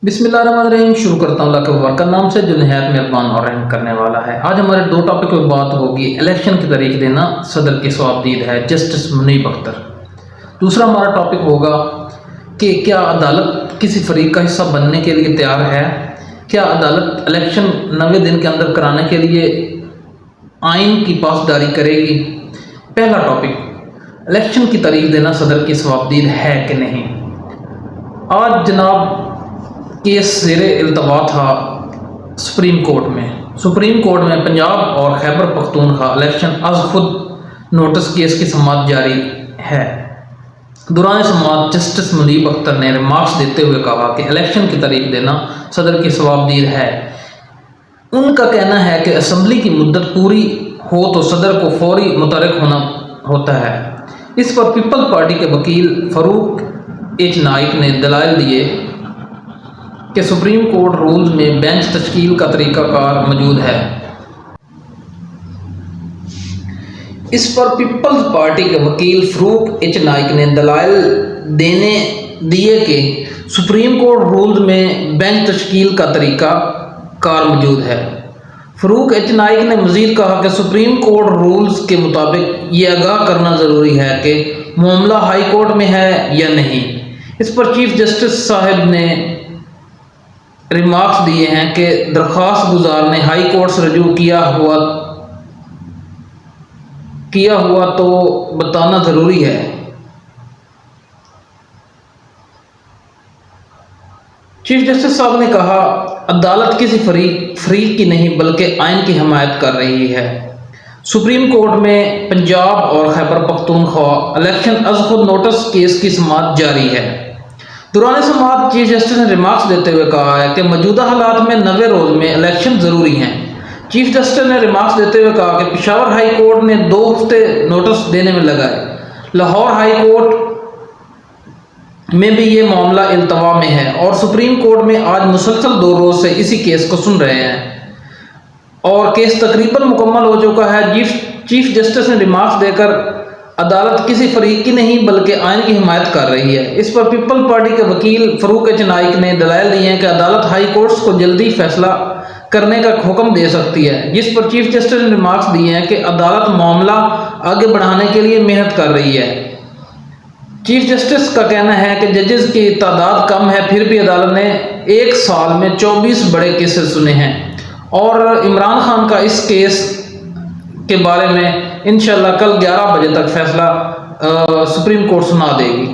بسم اللہ الرحمن الرحیم. شروع کرتا ہوں اللہ کے مبارک نام سے جو نہایت مہربان اور رحم کرنے والا ہے. آج ہمارے دو ٹاپک پہ بات ہوگی. الیکشن کی تاریخ دینا صدر کی ثوابدید ہے جسٹس منیب اختر. دوسرا ہمارا ٹاپک ہوگا کہ کیا عدالت کسی فریق کا حصہ بننے کے لیے تیار ہے. کیا عدالت الیکشن 90 دن کے اندر کرانے کے لیے آئین کی پاسداری کرے گی. پہلا ٹاپک, الیکشن کی تاریخ دینا صدر کی ثوابدید ہے کہ نہیں. آج جناب کیس زیر التوا تھا سپریم کورٹ میں پنجاب اور خیبر پختونخوا الیکشن از خود نوٹس کیس کی سماعت جاری ہے. دوران سماعت جسٹس منیب اختر نے ریمارکس دیتے ہوئے کہا کہ الیکشن کی تاریخ دینا صدر کی ثوابدید ہے. ان کا کہنا ہے کہ اسمبلی کی مدت پوری ہو تو صدر کو فوری متحرک ہونا ہوتا ہے. اس پر پیپل پارٹی کے وکیل فاروق ایچ نائک نے دلائل دیے کہ سپریم کورٹ رولز میں بینچ تشکیل کا طریقہ کار موجود ہے. اس پر پیپلز پارٹی کے وکیل فاروق ایچ نائک نے دلائل دیے کہ سپریم کورٹ رولز میں بینچ تشکیل کا طریقہ کار موجود ہے. فاروق ایچ نائک نے مزید کہا کہ سپریم کورٹ رولز کے مطابق یہ آگاہ کرنا ضروری ہے کہ معاملہ ہائی کورٹ میں ہے یا نہیں. اس پر چیف جسٹس صاحب نے ریمارکس دیے ہیں کہ درخواست گزار نے ہائی کورٹ سے رجوع کیا ہوا تو بتانا ضروری ہے. چیف جسٹس صاحب نے کہا عدالت کسی فریق کی نہیں بلکہ آئین کی حمایت کر رہی ہے. سپریم کورٹ میں پنجاب اور خیبر پختونخوا الیکشن از خود نوٹس کیس کی سماعت جاری ہے. دوران سماعت چیف جسٹس نے ریمارکس دیتے ہوئے کہا ہے کہ موجودہ حالات میں 90 روز میں الیکشن ضروری ہیں. چیف جسٹس نے ریمارکس دیتے ہوئے کہا کہ پشاور ہائی کورٹ نے 2 ہفتے نوٹس دینے میں لگائے. لاہور ہائی کورٹ میں بھی یہ معاملہ التوا میں ہے اور سپریم کورٹ میں آج مسلسل 2 روز سے اسی کیس کو سن رہے ہیں اور کیس تقریباً مکمل ہو چکا ہے. چیف جسٹس نے ریمارکس دے کر عدالت کسی فریق کی نہیں بلکہ آئین کی حمایت کر رہی ہے. اس پر پیپل پارٹی کے وکیل فاروق ایچ نائک نے دلائل دیے ہیں کہ عدالت ہائی کورٹس کو جلدی فیصلہ کرنے کا حکم دے سکتی ہے. جس پر چیف جسٹس نے ریمارکس دیے ہیں کہ عدالت معاملہ آگے بڑھانے کے لیے محنت کر رہی ہے. چیف جسٹس کا کہنا ہے کہ ججز کی تعداد کم ہے پھر بھی عدالت نے 1 سال میں 24 بڑے کیسز سنے ہیں اور عمران خان کا اس کیس کے بارے میں انشاءاللہ کل 11 بجے تک فیصلہ سپریم کورٹ سنا دے گی.